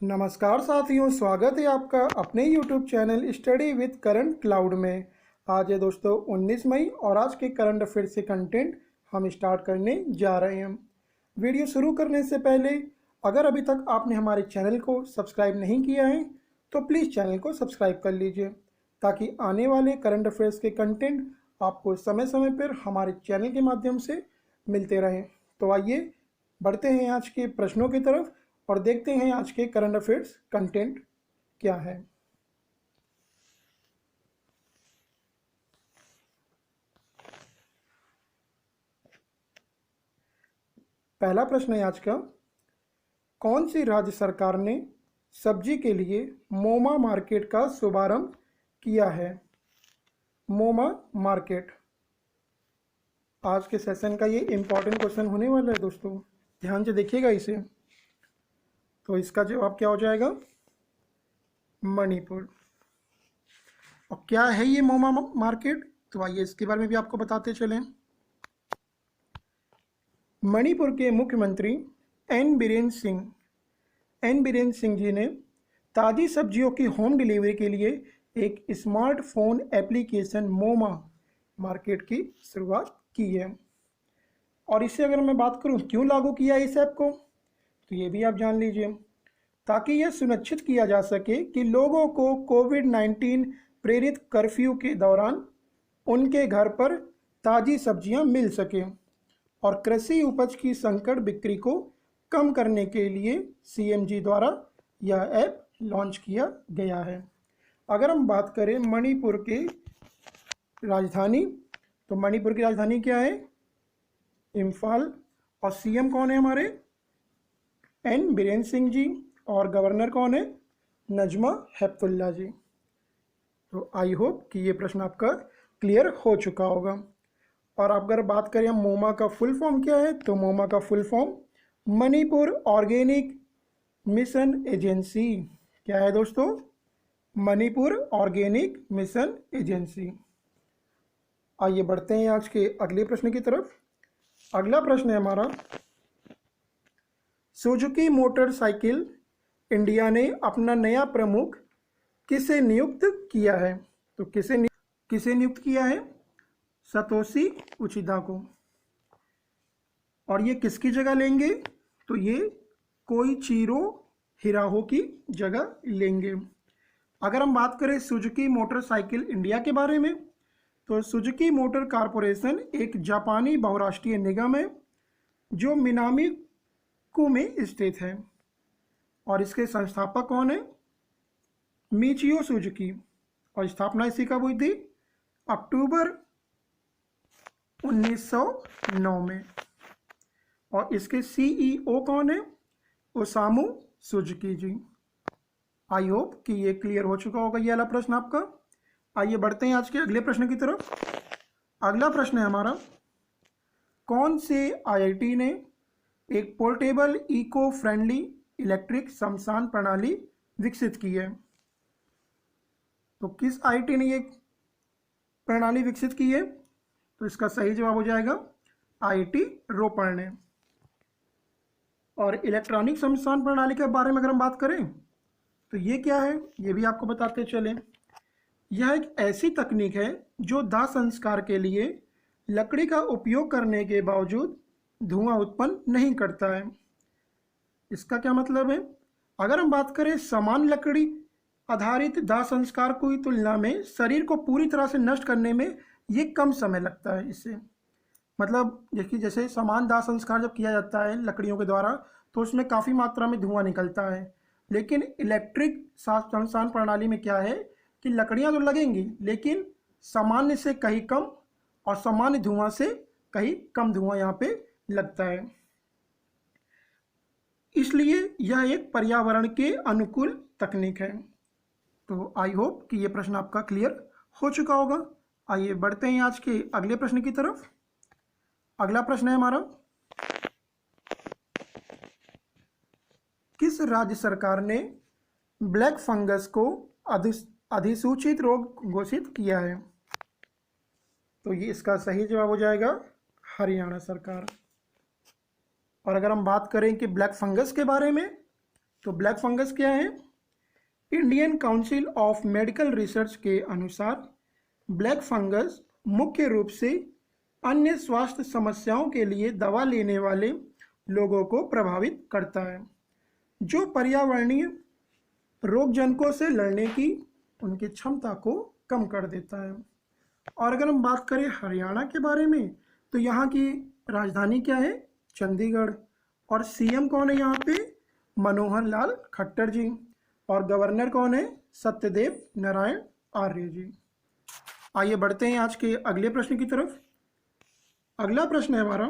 नमस्कार साथियों, स्वागत है आपका अपने YouTube channel study with current cloud में। आज है दोस्तों 19 मई और आज के करंट अफेयर से कंटेंट हम स्टार्ट करने जा रहे हैं। वीडियो शुरू करने से पहले अगर अभी तक आपने हमारे चैनल को सब्सक्राइब नहीं किया है तो प्लीज़ चैनल को सब्सक्राइब कर लीजिए ताकि आने वाले करंट अफेयर्स के कंटेंट आपको समय समय पर हमारे चैनल के माध्यम से मिलते रहें। तो आइए बढ़ते हैं आज के प्रश्नों की तरफ और देखते हैं आज के करंट अफेयर्स कंटेंट क्या है। पहला प्रश्न है आज का, कौन सी राज्य सरकार ने सब्जी के लिए मोमा मार्केट का शुभारंभ किया है? मोमा मार्केट आज के सेशन का ये इंपॉर्टेंट क्वेश्चन होने वाला है दोस्तों, ध्यान से देखिएगा इसे। तो इसका जवाब क्या हो जाएगा? मणिपुर। और क्या है ये मोमा मार्केट? तो आइए इसके बारे में भी आपको बताते चलें। मणिपुर के मुख्यमंत्री एन बीरेन सिंह जी ने ताज़ी सब्जियों की होम डिलीवरी के लिए एक स्मार्टफोन एप्लीकेशन मोमा मार्केट की शुरुआत की है। और इससे अगर मैं बात करूं क्यों लागू किया है इस ऐप को, तो ये भी आप जान लीजिए। ताकि यह सुनिश्चित किया जा सके कि लोगों को कोविड-19 प्रेरित कर्फ्यू के दौरान उनके घर पर ताज़ी सब्जियां मिल सकें और कृषि उपज की संकट बिक्री को कम करने के लिए सीएमजी द्वारा यह ऐप लॉन्च किया गया है। अगर हम बात करें मणिपुर की राजधानी, तो मणिपुर की राजधानी क्या है? इम्फाल। और सीएम कौन है हमारे? एन बीरेन सिंह जी। और गवर्नर कौन है? नजमा हेपतुल्ला जी। तो आई होप कि ये प्रश्न आपका क्लियर हो चुका होगा। और अगर बात करें मोमा का फुल फॉर्म क्या है, तो मोमा का full form Manipur organic mission agency. क्या है दोस्तों? Manipur organic mission agency. आइए बढ़ते हैं आज के अगले प्रश्न की तरफ। अगला प्रश्न है हमारा, सुजुकी मोटरसाइकिल इंडिया ने अपना नया प्रमुख किसे नियुक्त किया है? तो किसे नियुक्त किया है? सतोशी उचिदा को। और ये किसकी जगह लेंगे? तो ये कोइचिरो हिराहो की जगह लेंगे। अगर हम बात करें सुजुकी मोटरसाइकिल इंडिया के बारे में, तो सुजुकी मोटर कॉरपोरेशन एक जापानी बहुराष्ट्रीय निगम है जो मिनामी-कु में स्थित है। और इसके संस्थापक कौन है? Michio Suzuki. और स्थापना इसी कब हुई थी? अक्टूबर 1909 में। और इसके सीईओ कौन है? Osamu Suzuki ji. I hope कि ये क्लियर हो चुका होगा ये वाला प्रश्न आपका। आइए बढ़ते हैं आज के अगले प्रश्न की तरफ। अगला प्रश्न है हमारा, कौन से आईआईटी ने एक पोर्टेबल इको फ्रेंडली इलेक्ट्रिक शमशान प्रणाली विकसित की है? तो किस आईआईटी ने ये प्रणाली विकसित की है? तो इसका सही जवाब हो जाएगा आईआईटी रोपड़ ने। और इलेक्ट्रॉनिक शमशान प्रणाली के बारे में अगर हम बात करें तो ये क्या है, ये भी आपको बताते चलें। यह एक ऐसी तकनीक है जो दाह संस्कार के लिए लकड़ी का उपयोग करने के बावजूद धुआं उत्पन्न नहीं करता है। इसका क्या मतलब है? अगर हम बात करें समान लकड़ी आधारित दाह संस्कार की तुलना में शरीर को पूरी तरह से नष्ट करने में ये कम समय लगता है। इससे मतलब जैसे समान दाह संस्कार जब किया जाता है लकड़ियों के द्वारा तो उसमें काफ़ी मात्रा में धुआं निकलता है, लेकिन इलेक्ट्रिक शमशान प्रणाली में क्या है कि लकड़ियां तो लगेंगी लेकिन सामान्य से कहीं कम और सामान्य धुआं से कहीं कम धुआं यहाँ पे लगता है। इसलिए यह एक पर्यावरण के अनुकूल तकनीक है। तो आई होप कि ये प्रश्न आपका क्लियर हो चुका होगा। आइए बढ़ते हैं आज के अगले प्रश्न की तरफ। अगला प्रश्न है हमारा, किस राज्य सरकार ने ब्लैक फंगस को अधिसूचित रोग घोषित किया है? तो ये इसका सही जवाब हो जाएगा हरियाणा सरकार। और अगर हम बात करें कि ब्लैक फंगस के बारे में, तो ब्लैक फंगस क्या है? Indian council of medical research के अनुसार ब्लैक फंगस मुख्य रूप से अन्य स्वास्थ्य समस्याओं के लिए दवा लेने वाले लोगों को प्रभावित करता है, जो पर्यावरणीय रोगजनकों से लड़ने की उनकी क्षमता को कम कर देता है। और अगर हम बात करें हरियाणा के बारे में, तो यहाँ की राजधानी क्या है? चंडीगढ़। और सीएम कौन है यहाँ पे? मनोहर लाल खट्टर जी। और गवर्नर कौन है? सत्यदेव नारायण आर्य जी। आइए बढ़ते हैं आज के अगले प्रश्न की तरफ। अगला प्रश्न है हमारा,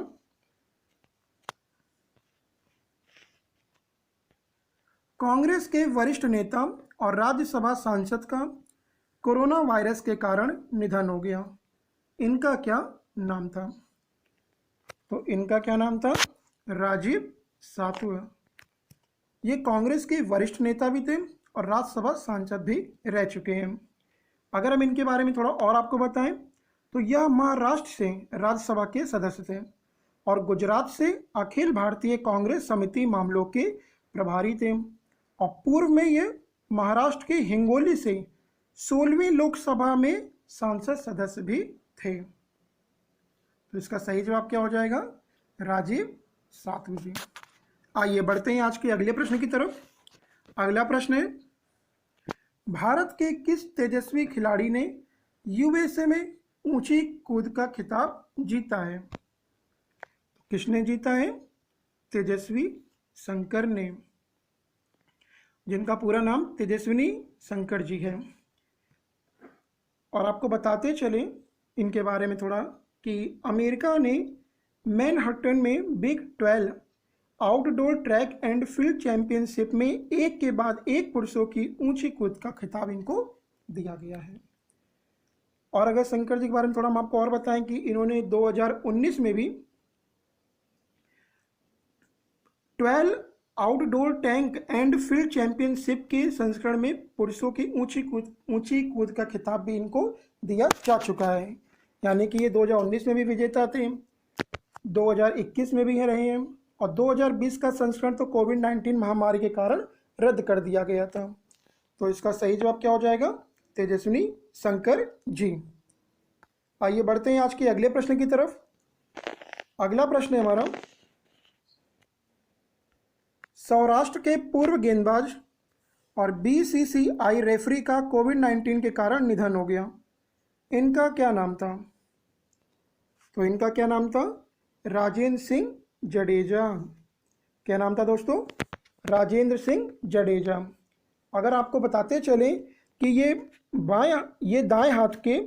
कांग्रेस के वरिष्ठ नेता और राज्यसभा सांसद का कोरोना वायरस के कारण निधन हो गया, इनका क्या नाम था? तो इनका क्या नाम था? राजीव सातव। ये कांग्रेस के वरिष्ठ नेता भी थे और राज्यसभा सांसद भी रह चुके हैं। अगर हम इनके बारे में थोड़ा और आपको बताएं, तो यह महाराष्ट्र से राज्यसभा के सदस्य थे और गुजरात से अखिल भारतीय कांग्रेस समिति मामलों के प्रभारी थे। और पूर्व में ये महाराष्ट्र के हिंगोली से 16वीं लोकसभा में सांसद सदस्य भी थे। तो इसका सही जवाब क्या हो जाएगा? राजीव सातव जी। आइए बढ़ते हैं आज के अगले प्रश्न की तरफ। अगला प्रश्न है, भारत के किस तेजस्वी खिलाड़ी ने यूएसए में ऊंची कूद का खिताब जीता है? किसने जीता है? तेजस्वी शंकर ने, जिनका पूरा नाम तेजस्विनी शंकर जी है। और आपको बताते चले इनके बारे में थोड़ा कि अमेरिका ने मैनहट्टन में big 12 outdoor track and field championship में एक के बाद एक पुरुषों की ऊंची कूद का खिताब इनको दिया गया है। और अगर शंकर जी के बारे में थोड़ा हम आपको और बताएं कि इन्होंने 2019 में भी 12 outdoor tank and field championship के संस्करण में पुरुषों की ऊंची कूद का खिताब भी इनको दिया जा चुका है। यानी कि ये 2019 में भी विजेता थे, 2021 में भी रहे हैं और 2020 का संस्करण तो कोविड-19 महामारी के कारण रद्द कर दिया गया था। तो इसका सही जवाब क्या हो जाएगा? तेजस्विनी शंकर जी। आइए बढ़ते हैं आज के अगले प्रश्न की तरफ। अगला प्रश्न है हमारा, सौराष्ट्र के पूर्व गेंदबाज और बीसीसीआई रेफरी का कोविड-19 के कारण निधन हो गया, इनका क्या नाम था? तो इनका क्या नाम था? राजेंद्र सिंह जडेजा। क्या नाम था दोस्तों? राजेंद्र सिंह जडेजा। अगर आपको बताते चले कि ये दाएं हाथ के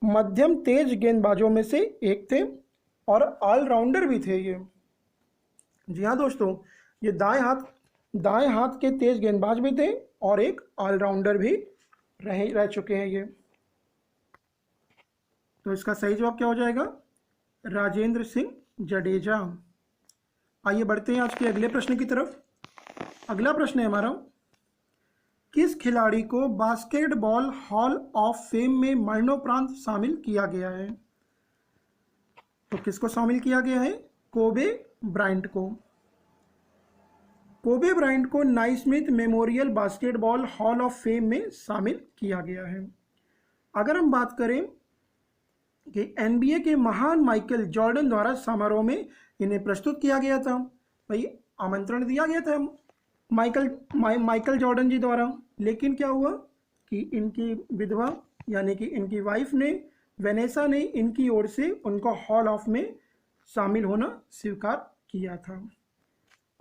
मध्यम तेज गेंदबाजों में से एक थे और ऑलराउंडर भी थे ये। जी हाँ दोस्तों, ये दाएं हाथ के तेज गेंदबाज भी थे और एक ऑलराउंडर भी रह चुके हैं ये। तो इसका सही जवाब क्या हो जाएगा? राजेंद्र सिंह जडेजा। आइए बढ़ते हैं आज के अगले प्रश्न की तरफ। अगला प्रश्न है हमारा, किस खिलाड़ी को बास्केटबॉल हॉल ऑफ फेम में मरणोपरांत शामिल किया गया है? तो किसको शामिल किया गया है? कोबे ब्रायंट को। कोबे ब्रायंट को Naismith memorial basketball hall of fame में शामिल किया गया है। अगर हम बात करें कि एनबीए के महान माइकल जॉर्डन द्वारा समारोह में इन्हें प्रस्तुत किया गया था, भाई आमंत्रण दिया गया था माइकल जॉर्डन जी द्वारा, लेकिन क्या हुआ कि इनकी विधवा यानी कि इनकी वाइफ ने, वेनेसा ने इनकी ओर से उनको हॉल ऑफ में शामिल होना स्वीकार किया था।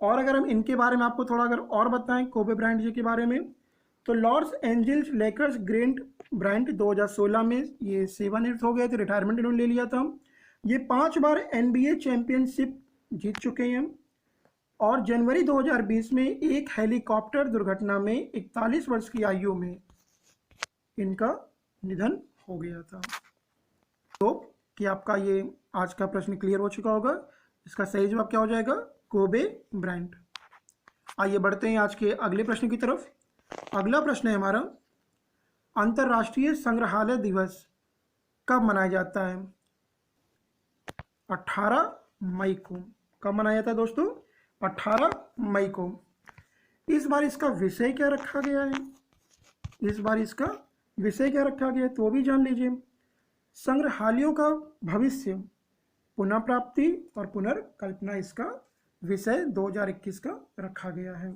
और अगर हम इनके बारे में आपको थोड़ा अगर और बताएं कोबे ब्रायंट जी के बारे में, तो Los Angeles Lakers grant Bryant 2016 में ये सेवानिवृत्त हो गए थे, रिटायरमेंट इन्होंने ले लिया था। ये 5 बार एनबीए चैंपियनशिप जीत चुके हैं और जनवरी 2020 में एक हेलीकॉप्टर दुर्घटना में 41 वर्ष की आयु में इनका निधन हो गया था। तो क्या आपका ये आज का प्रश्न क्लियर हो चुका होगा? इसका सही जवाब क्या हो जाएगा? Kobe Bryant. आइए बढ़ते हैं आज के अगले प्रश्न की तरफ। अगला प्रश्न है हमारा, अंतर्राष्ट्रीय संग्रहालय दिवस कब मनाया जाता है? 18 मई को। कब मनाया जाता है दोस्तों? 18 मई को। इस बार इसका विषय क्या रखा गया है, इस बार इसका विषय क्या रखा गया है तो भी जान लीजिए। संग्रहालयों का भविष्य, पुनः प्राप्ति और पुनर्कल्पना इसका विषय 2021 का रखा गया है।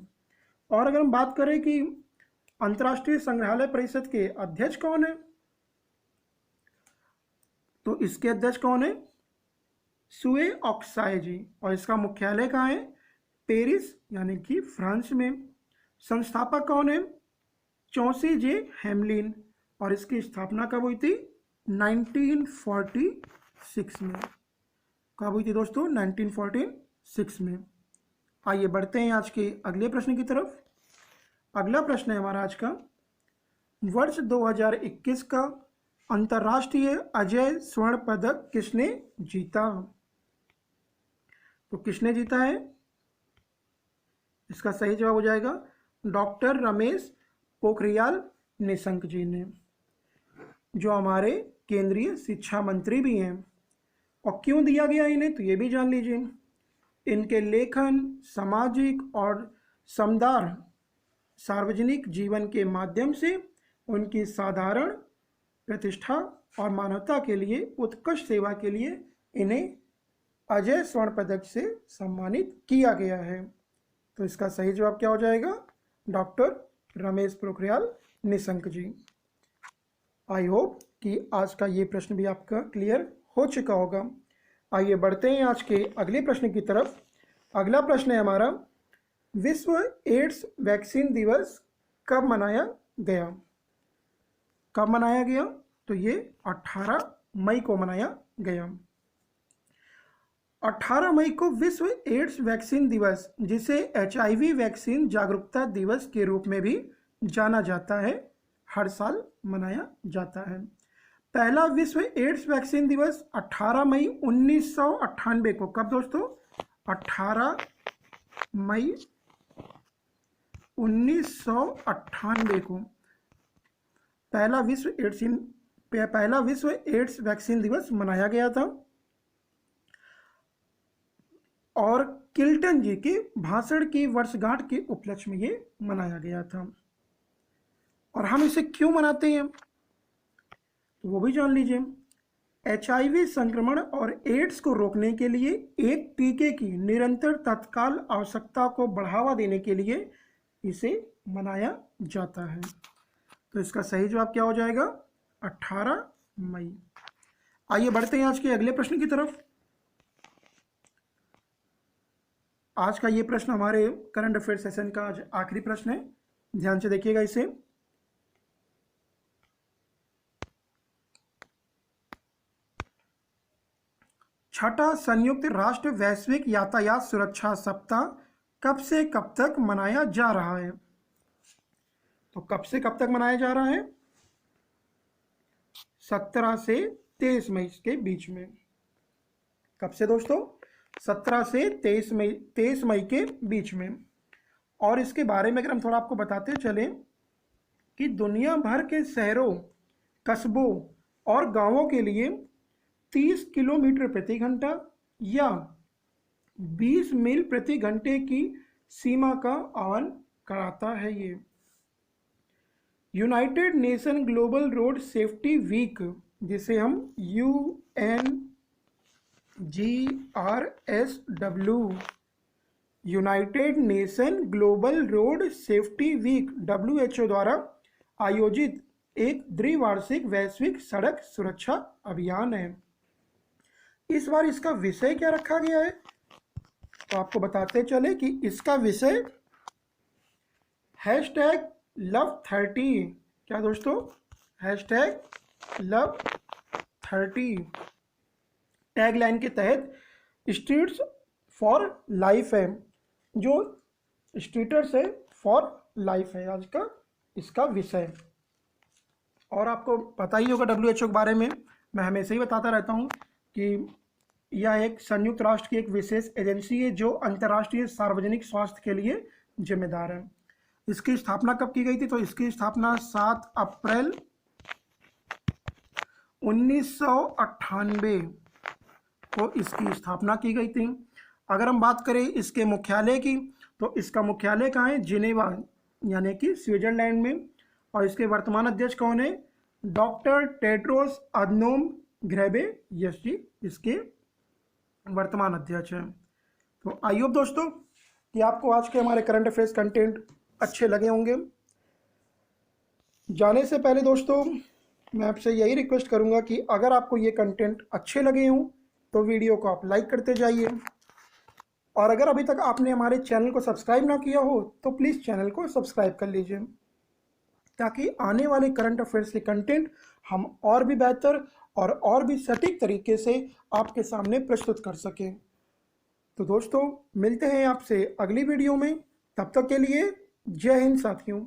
और अगर हम बात करें कि अंतर्राष्ट्रीय संग्रहालय परिषद के अध्यक्ष कौन है, तो इसके अध्यक्ष कौन है, सुए ऑक्साय जी। और इसका मुख्यालय कहाँ है, पेरिस यानी कि फ्रांस में। संस्थापक कौन है, चौंसी जे हेमलिन। और इसकी स्थापना कब हुई थी, 1946 में। कब हुई थी दोस्तों, 1946 में। आइए बढ़ते हैं आज के अगले प्रश्न की तरफ। अगला प्रश्न है हमारा आज का, वर्ष 2021 का अंतर्राष्ट्रीय अजय स्वर्ण पदक किसने जीता। तो किसने जीता है, इसका सही जवाब हो जाएगा डॉक्टर रमेश पोखरियाल निशंक जी ने, जो हमारे केंद्रीय शिक्षा मंत्री भी हैं। और क्यों दिया गया इन्हें तो ये भी जान लीजिए। इनके लेखन, सामाजिक और समदार सार्वजनिक जीवन के माध्यम से उनकी साधारण प्रतिष्ठा और मानवता के लिए उत्कृष्ट सेवा के लिए इन्हें अजय स्वर्ण पदक से सम्मानित किया गया है। तो इसका सही जवाब क्या हो जाएगा, doctor Ramesh Pokhriyal Nishank ji. I hope कि आज का ये प्रश्न भी आपका क्लियर हो चुका होगा। आइए बढ़ते हैं आज के अगले प्रश्न की तरफ। अगला प्रश्न है हमारा, विश्व एड्स वैक्सीन दिवस कब मनाया गया। कब मनाया गया तो ये 18 मई को मनाया गया। 18 मई को विश्व एड्स वैक्सीन दिवस, जिसे HIV वैक्सीन जागरूकता दिवस के रूप में भी जाना जाता है, हर साल मनाया जाता है। पहला विश्व एड्स वैक्सीन दिवस 18 मई 1998 को, कब दोस्तों, 18 मई 1998 को पहला विश्व एड्स वैक्सीन दिवस मनाया गया था। और किल्टन जी के भाषण की वर्षगांठ के उपलक्ष्य में ये मनाया गया था। और हम इसे क्यों मनाते हैं तो वो भी जान लीजिए। HIV संक्रमण और एड्स को रोकने के लिए एक टीके की निरंतर तत्काल आवश्यकता को बढ़ावा देने के लिए इसे मनाया जाता है। तो इसका सही जवाब क्या हो जाएगा, 18 मई। आइए बढ़ते हैं आज के अगले प्रश्न की तरफ। आज का ये प्रश्न हमारे करंट अफेयर सेशन का आज आखिरी प्रश्न है, ध्यान से देखिएगा इसे। छठा संयुक्त राष्ट्र वैश्विक यातायात सुरक्षा सप्ताह कब से कब तक मनाया जा रहा है। तो कब से कब तक मनाया जा रहा है, 17 से 23 मई के बीच में। कब से दोस्तों, 17 से 23 मई के बीच में। और इसके बारे में अगर हम थोड़ा आपको बताते चलें कि दुनिया भर के शहरों, कस्बों और गांवों के लिए 30 किलोमीटर प्रति घंटा या 20 मील प्रति घंटे की सीमा का आह्वान कराता है। ये United Nation Global Road Safety Week, जिसे हम UNGRSW United Nation Global Road Safety Week WHO द्वारा आयोजित एक द्विवार्षिक वैश्विक सड़क सुरक्षा अभियान है। इस बार इसका विषय क्या रखा गया है तो आपको बताते चले कि इसका विषय #LOVE30। क्या दोस्तों, #LOVE30 टैगलाइन के तहत स्ट्रीट्स फॉर लाइफ है, जो स्ट्रीटर्स है फॉर लाइफ है आज का इसका विषय। और आपको पता ही होगा WHO के बारे में, मैं हमेशा ही बताता रहता हूँ कि यह एक संयुक्त राष्ट्र की एक विशेष एजेंसी है जो अंतर्राष्ट्रीय सार्वजनिक स्वास्थ्य के लिए जिम्मेदार है। इसकी स्थापना कब की गई थी तो इसकी स्थापना 7 अप्रैल 1998 को इसकी स्थापना की गई थी। अगर हम बात करें इसके मुख्यालय की, तो इसका मुख्यालय कहाँ है? जिनेवा, यानी कि स्विट्जरलैंड में। और इसके वर्तमान अध्यक्ष कौन है? डॉक्टर टेड्रोस अधनोम घेब्रेयेसस जी इसके वर्तमान अध्यक्ष हैं। तो आई होप दोस्तों कि आपको आज के हमारे करंट अफेयर्स कंटेंट अच्छे लगे होंगे। जाने से पहले दोस्तों मैं आपसे यही रिक्वेस्ट करूंगा कि अगर आपको ये कंटेंट अच्छे लगे हों तो वीडियो को आप लाइक करते जाइए, और अगर अभी तक आपने हमारे चैनल को सब्सक्राइब ना किया हो तो प्लीज़ चैनल को सब्सक्राइब कर लीजिए, ताकि आने वाले करंट अफेयर्स के कंटेंट हम और भी बेहतर और भी सटीक तरीके से आपके सामने प्रस्तुत कर सकें। तो दोस्तों मिलते हैं आपसे अगली वीडियो में, तब तक के लिए जय हिंद साथियों।